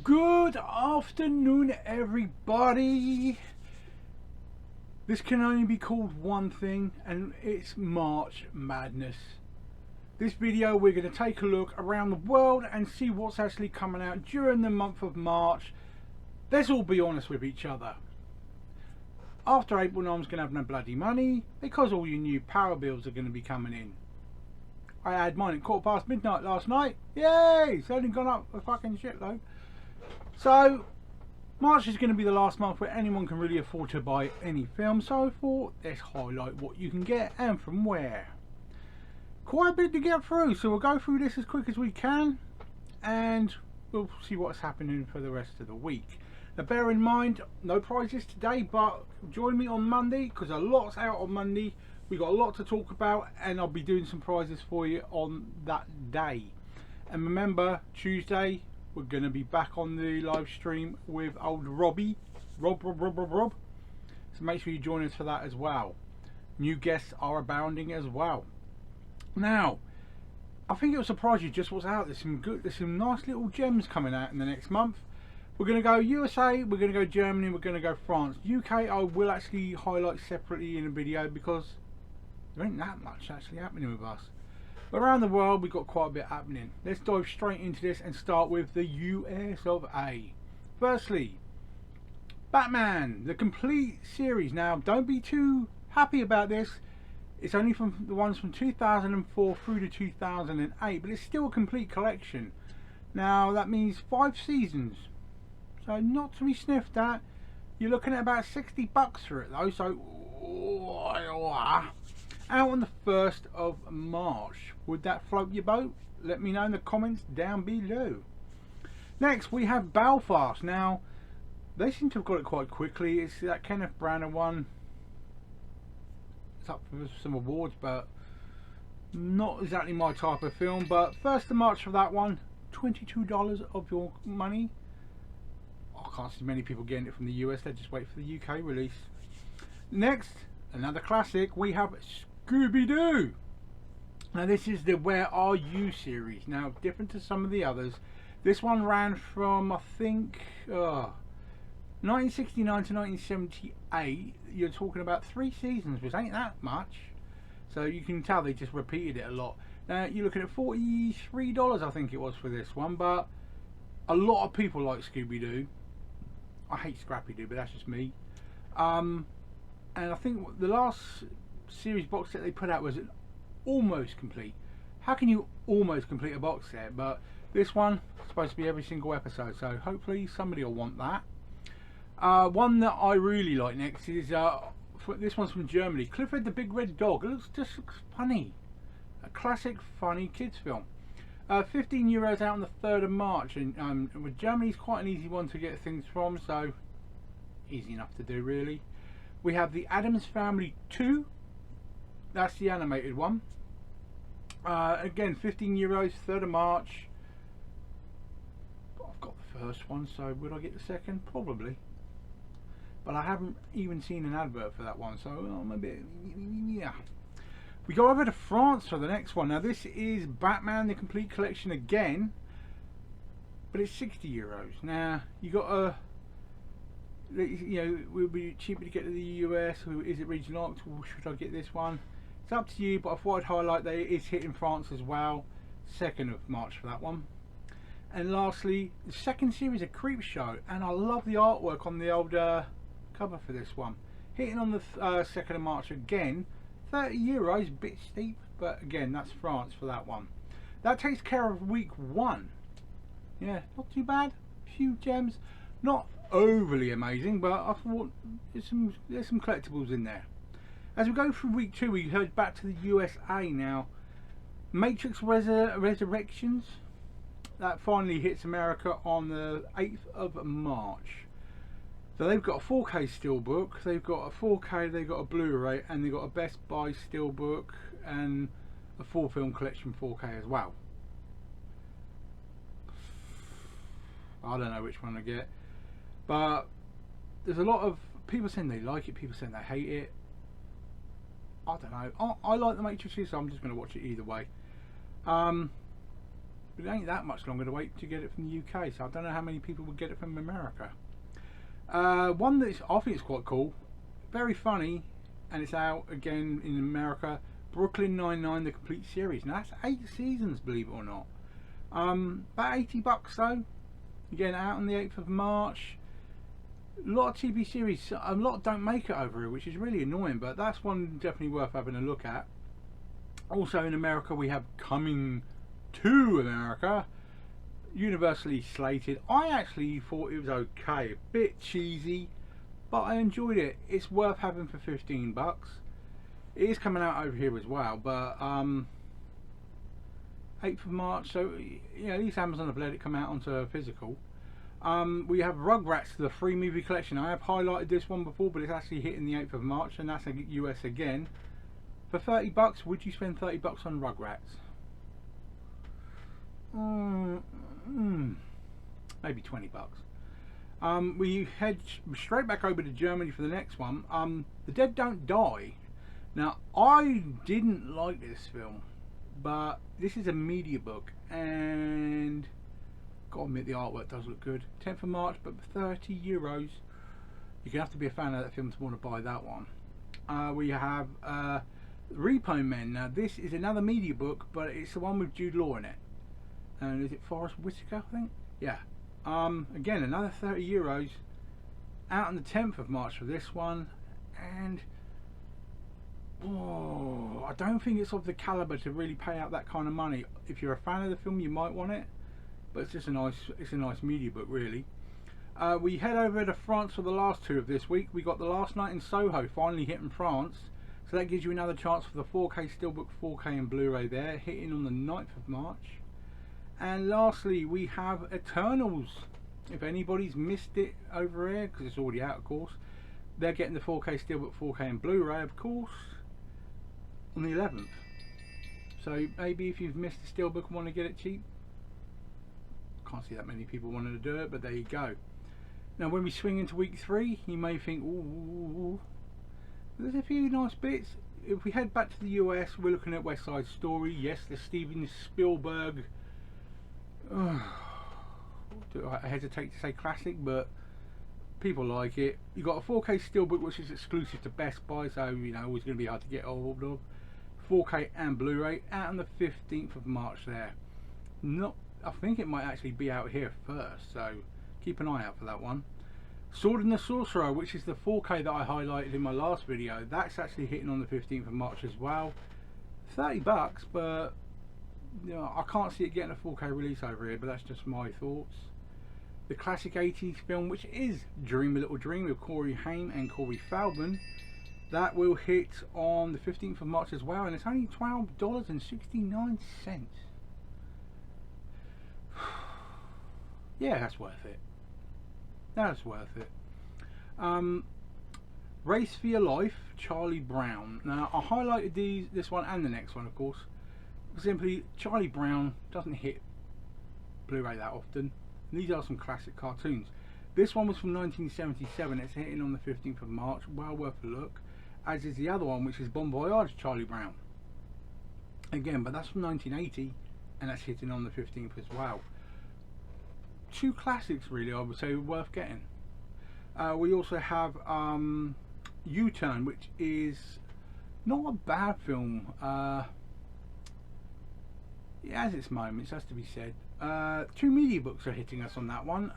Good afternoon, everybody. This can only be called one thing, and it's March Madness. This video, we're going to take a look around the world and see what's actually coming out during the month of March. Let's all be honest with each other. After April, no one's going to have no bloody money because all your new power bills are going to be coming in. I had mine at midnight last night. Yay! It's only gone up a fucking shitload. So, March is going to be the last month where anyone can really afford to buy any film. So I thought, let's highlight what you can get and from where. Quite a bit to get through, so we'll go through this as quick as we can. And we'll see what's happening for the rest of the week. Now bear in mind, no prizes today, but join me on Monday, because a lot's out on Monday. We've got a lot to talk about, and I'll be doing some prizes for you on that day. And remember, Tuesday, we're going to be back on the live stream with old Robbie. Rob. So make sure you join us for that as well. New guests are abounding as well. Now, I think it'll surprise you just what's out. There's some nice little gems coming out in the next month. We're going to go USA, we're going to go Germany, we're going to go France. UK I will actually highlight separately in a video because there ain't that much actually happening with us. But around the world we've got quite a bit happening. Let's dive straight into this and start with the US of A. Firstly, Batman, the complete series. Now don't be too happy about this. It's only from the ones from 2004 through to 2008, but it's still a complete collection. Now that means 5 seasons. So not to be sniffed at. You're looking at about $60 for it though, so out on the 1st of March. Would that float your boat? Let me know in the comments down below. Next we have Belfast. Now they seem to have got it quite quickly. It's that Kenneth Branagh one. It's up for some awards, but not exactly my type of film. But 1st of March for that one, $22 of your money. I can't see many people getting it from the US. They just wait for the UK release. Next, another classic, we have Scooby-Doo. Now this is the Where Are You series. Now different to some of the others, this one ran from I think 1969 to 1978. You're talking about 3 seasons, which ain't that much. So you can tell they just repeated it a lot. Now you're looking at $43 I think it was for this one, but a lot of people like Scooby-Doo. I hate Scrappy-Doo, but that's just me. And I think the last series box set they put out was almost complete. How can you almost complete a box set? But this one is supposed to be every single episode, so hopefully somebody will want that. One that I really like next is this one's from Germany. Clifford the Big Red Dog. It just looks funny. A classic funny kids film. €15 out on the 3rd of March, and with Germany's quite an easy one to get things from, so easy enough to do really. We have the Addams Family 2. That's the animated one. Again, €15, 3rd of March. I've got the first one, so would I get the second? Probably. But I haven't even seen an advert for that one, so I'm a bit, yeah. We go over to France for the next one. Now this is Batman the Complete Collection again, but it's €60. Now you got a, it would be cheaper to get to the US. Is it regional locked, or should I get this one? It's up to you, but I thought I'd highlight that it is hitting France as well. 2nd of March for that one. And lastly, the second series of Creepshow, and I love the artwork on the old cover for this one. Hitting on the 2nd of March again. €30, a bit steep, but again that's France for that one. That takes care of week 1. Yeah, not too bad. Few gems, not overly amazing, but I thought there's some collectibles in there. As we go through week 2, we head back to the USA now. Matrix Resurrections, that finally hits America on the 8th of March. So they've got a 4K Steelbook, they've got a 4K, they've got a Blu-ray, and they've got a Best Buy Steelbook and a 4-film collection 4K as well. I don't know which one to get, but there's a lot of people saying they like it, people saying they hate it. I don't know. I like the Matrix, so I'm just going to watch it either way. but it ain't that much longer to wait to get it from the UK, so I don't know how many people would get it from America. One that I think is quite cool, very funny, and it's out again in America. Brooklyn Nine-Nine, the complete series. Now that's 8 seasons, believe it or not. About $80 though. Again, out on the 8th of March. A lot of TV series, a lot don't make it over here, which is really annoying, but that's one definitely worth having a look at. Also in America we have Coming to America, universally slated. I actually thought it was okay, a bit cheesy, but I enjoyed it. It's worth having for $15. It is coming out over here as well, but 8th of March, so you know, at least Amazon have let it come out onto physical. We have Rugrats, the free movie collection. I have highlighted this one before, but it's actually hitting the 8th of March, and that's US again. For $30, would you spend $30 on Rugrats? Maybe $20. We head straight back over to Germany for the next one. The Dead Don't Die. Now, I didn't like this film, but this is a media book, and gotta admit the artwork does look good. 10th of March, but €30. You're gonna have to be a fan of that film to want to buy that one. We have Repo Men. Now this is another media book, but it's the one with Jude Law in it. And is it Forrest Whitaker, I think? Yeah. Again, another €30. Out on the 10th of March for this one, and I don't think it's of the caliber to really pay out that kind of money. If you're a fan of the film, you might want it, but it's just a nice media book, really. We head over to France for the last two of this week. We got The Last Night in Soho finally hitting France, so that gives you another chance for the 4K Steelbook, 4K and Blu-ray there, hitting on the 9th of March. And lastly, we have Eternals. If anybody's missed it over here, because it's already out, of course, they're getting the 4K Steelbook, 4K and Blu-ray, of course, on the 11th. So maybe if you've missed the Steelbook and want to get it cheap, can't see that many people wanting to do it, but there you go. Now when we swing into week 3, you may think, ooh, there's a few nice bits. If we head back to the US, we're looking at West Side Story. Yes, the Steven Spielberg, I hesitate to say classic, but people like it. You got a 4K Steelbook, which is exclusive to Best Buy, so you know, always going to be hard to get hold of. 4K and Blu-ray out on the 15th of March there. I think it might actually be out here first, so keep an eye out for that one. Sword and the Sorcerer, which is the 4K that I highlighted in my last video, that's actually hitting on the 15th of March as well. $30, but you know, I can't see it getting a 4K release over here, but that's just my thoughts. The classic 80s film, which is Dream a Little Dream with Corey Haim and Corey Feldman, that will hit on the 15th of March as well, and it's only $12.69. Yeah, that's worth it. That's worth it. Race for Your Life, Charlie Brown. Now I highlighted this one and the next one, of course. Simply, Charlie Brown doesn't hit Blu-ray that often. These are some classic cartoons. This one was from 1977. It's hitting on the 15th of March. Well worth a look. As is the other one, which is Bon Voyage, Charlie Brown. Again, but that's from 1980, and that's hitting on the 15th as well. Two classics, really, I would say, worth getting. We also have U-Turn, which is not a bad film. It has its moments, has to be said. Two media books are hitting us on that one.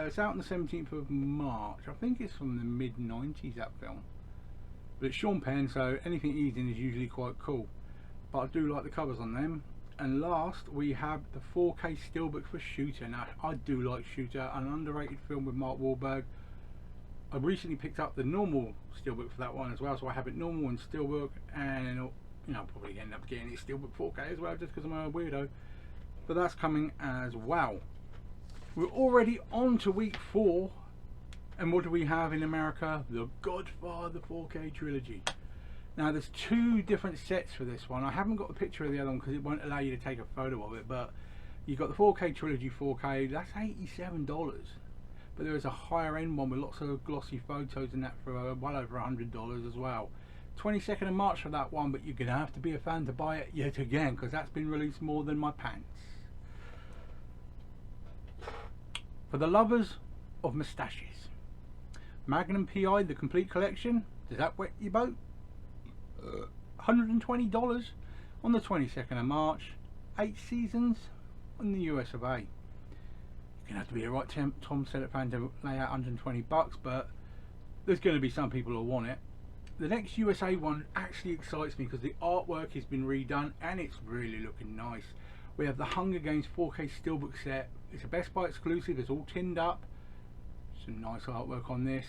It's out on the 17th of March. I think it's from the mid-90s, that film. But it's Sean Penn, so anything he's in is usually quite cool. But I do like the covers on them. And last, we have the 4K Steelbook for Shooter. Now, I do like Shooter, an underrated film with Mark Wahlberg. I recently picked up the normal Steelbook for that one as well, so I have it normal and Steelbook, and you know, I'll probably end up getting it Steelbook 4K as well, just because I'm a weirdo. But that's coming as well. We're already on to week 4, and what do we have in America? The Godfather 4K trilogy. Now there's two different sets for this one. I haven't got a picture of the other one because it won't allow you to take a photo of it, but you've got the 4K trilogy 4K, that's $87. But there is a higher end one with lots of glossy photos and that for well over $100 as well. 22nd of March for that one, but you're going to have to be a fan to buy it yet again, because that's been released more than my pants. For the lovers of moustaches. Magnum PI, the complete collection. Does that wet your boat? $120 on the 22nd of March. 8 seasons in the US of A. You're gonna have to be a right Tom Selleck fan to lay out $120, but there's going to be some people who want it. The next USA one actually excites me because the artwork has been redone and it's really looking nice. We have the Hunger Games 4K Steelbook set. It's a Best Buy exclusive. It's all tinned up. Some nice artwork on this.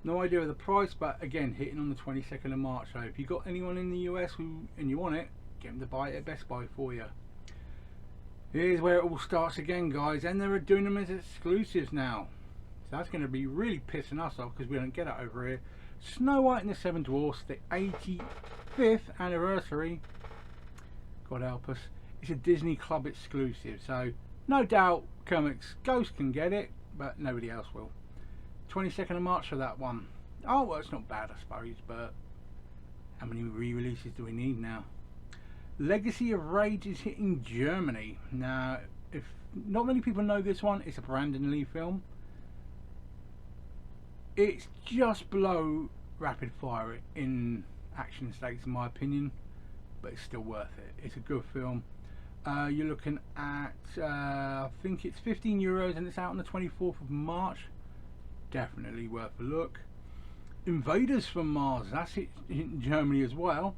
No idea of the price, but again, hitting on the 22nd of March. So if you've got anyone in the US and you want it, get them to buy it at Best Buy for you. Here's where it all starts again, guys, and they're doing them as exclusives now. So that's going to be really pissing us off because we don't get it over here. Snow White and the Seven Dwarfs, the 85th anniversary. God help us. It's a Disney Club exclusive, so no doubt Comics Ghost can get it, but nobody else will. 22nd of March for that one. Oh, well, it's not bad, I suppose, but how many re-releases do we need now? Legacy of Rage is hitting Germany. Now, if not many people know this one, it's a Brandon Lee film. It's just below Rapid Fire in action stakes, in my opinion, but it's still worth it. It's a good film. You're looking at, I think it's €15 and it's out on the 24th of March. Definitely worth a look. Invaders from Mars, that's it in Germany as well.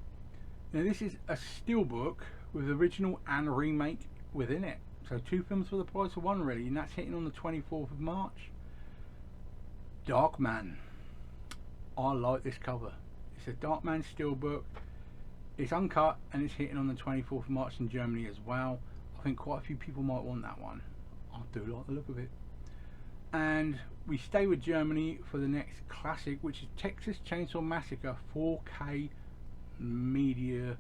Now this is a steelbook with original and remake within it. So 2 films for the price of 1 really, and that's hitting on the 24th of March. Darkman. I like this cover. It's a Darkman steelbook. It's uncut and it's hitting on the 24th of March in Germany as well. I think quite a few people might want that one. I do like the look of it. And we stay with Germany for the next classic, which is Texas Chainsaw Massacre 4K media.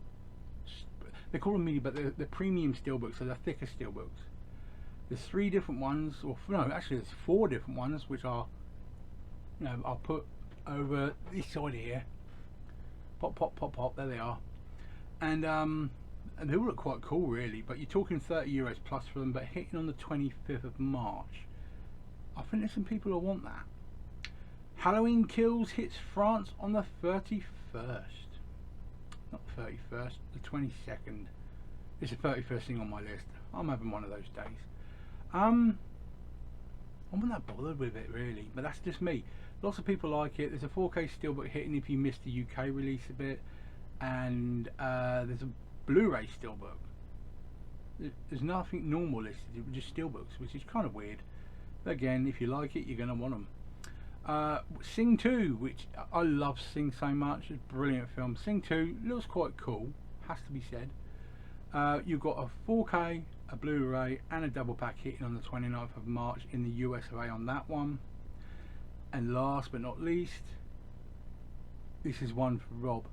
They call them media, but they're premium steelbooks, so they're thicker steelbooks. There's 3 different ones, or no, actually there's 4 different ones, which are, you know, I'll put over this side here. Pop, pop, pop, pop. There they are. And they all look quite cool, really. But you're talking €30 plus for them, but hitting on the 25th of March. I think there's some people who want that. Halloween Kills hits France on the 31st. Not the 31st, the 22nd. It's the 31st thing on my list. I'm having one of those days. I'm not that bothered with it really, but that's just me. Lots of people like it. There's a 4K steelbook hitting if you missed the UK release a bit, and there's a Blu-ray steelbook. There's nothing normal listed, just steelbooks, which is kind of weird. But again, if you like it, you're going to want them. Sing 2, which I love Sing so much. It's a brilliant film. Sing 2 looks quite cool, has to be said. You've got a 4K, a Blu-ray and a double pack hitting on the 29th of March in the US of A on that one. And last but not least, this is one for Rob.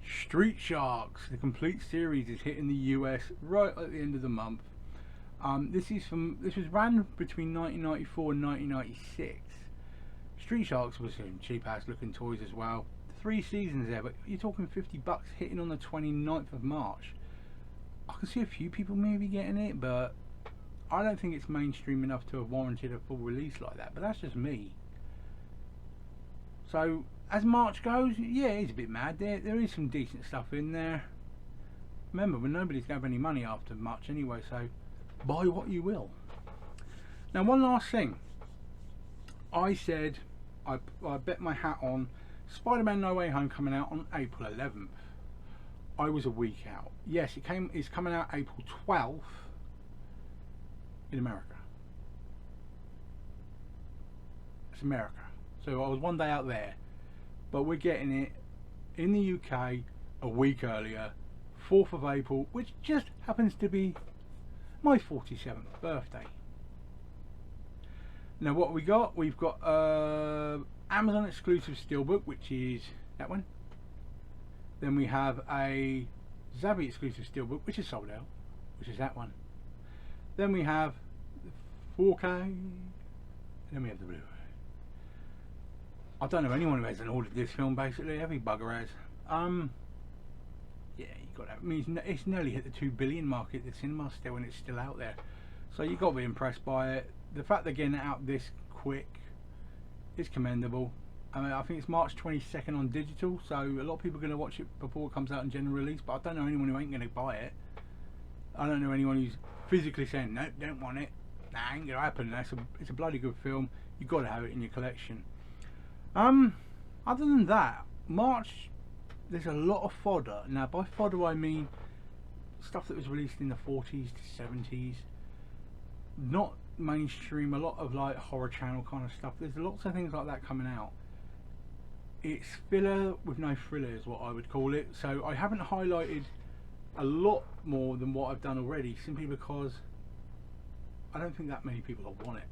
Street Sharks, the complete series, is hitting the US right at the end of the month. This was ran between 1994 and 1996. Street Sharks was some cheap ass looking toys as well. 3 seasons there, but you're talking $50 hitting on the 29th of March. I can see a few people maybe getting it, but I don't think it's mainstream enough to have warranted a full release like that, but that's just me. So as March goes, yeah, it's a bit mad. There is some decent stuff in there. Remember, when nobody's going to have any money after March anyway, so buy what you will. Now one last thing. I said I bet my hat on Spider-Man No Way Home coming out on April 11th. I was a week out. Yes, it's coming out April 12th in America. It's America. So I was one day out there, but we're getting it in the UK a week earlier, 4th of April, which just happens to be my 47th birthday. Now what we got? We've got Amazon exclusive steelbook, which is that one. Then we have a Zabi exclusive steelbook, which is sold out, which is that one. Then we have the 4K, and then we have the Blu-ray. I don't know anyone who hasn't ordered this film, basically. Every bugger has. Yeah, you got that. I mean, it's nearly hit the 2 billion mark at the cinema still, and it's still out there. So you've got to be impressed by it. The fact they're getting it out this quick is commendable. I mean, I think it's March 22nd on digital, so a lot of people are going to watch it before it comes out in general release, but I don't know anyone who ain't going to buy it. I don't know anyone who's physically saying, nope, don't want it. Nah, ain't going to happen. It's a bloody good film. You've got to have it in your collection. Other than that, March, there's a lot of fodder. Now, by fodder I mean stuff that was released in the 40s to 70s. Not mainstream, a lot of like horror channel kind of stuff. There's lots of things like that coming out. It's filler with no thriller is what I would call it. So I haven't highlighted a lot more than what I've done already, simply because I don't think that many people will want it.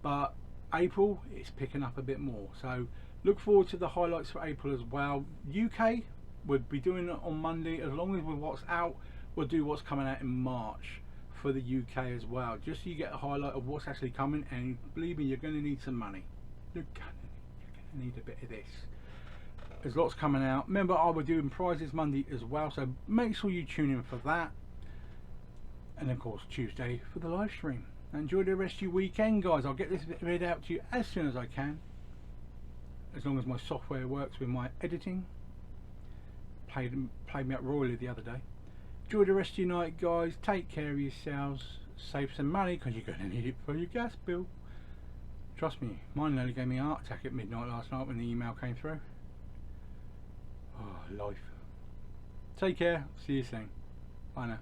But April, it's picking up a bit more, so look forward to the highlights for April as well. UK would be doing it on Monday. As long as with what's out, we'll do what's coming out in March for the UK as well, just so you get a highlight of what's actually coming. And believe me, you're going to need some money. You're going to need a bit of this. There's lots coming out. Remember, I will do prizes Monday as well, so make sure you tune in for that. And of course Tuesday for the live stream. Enjoy the rest of your weekend, guys. I'll get this video out to you as soon as I can, as long as my software works with my editing. Played me up royally the other day. Enjoy the rest of your night, guys. Take care of yourselves. Save some money, because you're going to need it for your gas bill. Trust me, mine nearly gave me a heart attack at midnight last night when the email came through. Oh, life. Take care. See you soon. Bye now.